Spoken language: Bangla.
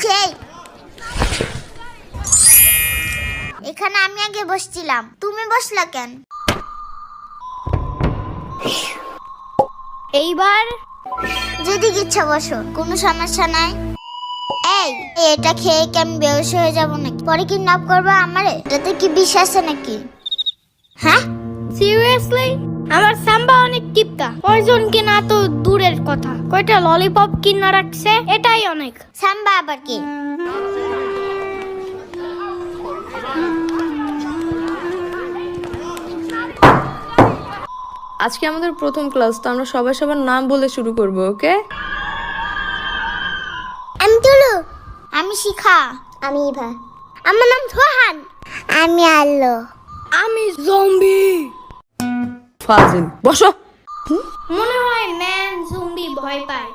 খাচ্ছি। এখানে আমি আগে বসছিলাম, তুমি বসলা কেন? এইবার যদি ইচ্ছা বসো, কোনো সমস্যা নাই। এই এটা খেয়ে কি আমি বেহুশ হয়ে যাব নাকি? পরে কিডন্যাপ করবে আমারে? এটাতে কি বিষ আছে নাকি? হ্যাঁ, সিরিয়াসলি আমার সাম্বা অনেক টিপকা, পয়জন কিনা তো দূরের কথা, কয়টা ললিপপ কিনা রাখছে এটাই অনেক। সাম্বা আবার কি? আজকে আমাদের প্রথম ক্লাস, তো আমরা সবাই সবার নাম বলে শুরু করব, ওকে? আমি তুলু। আমি শিখা। আমি ইভা। আমার নাম সোহান। আমি আল্লো। আমি জম্বি। ফাজিল, বসো। মনে হয় ম্যান জম্বি ভয় পায়।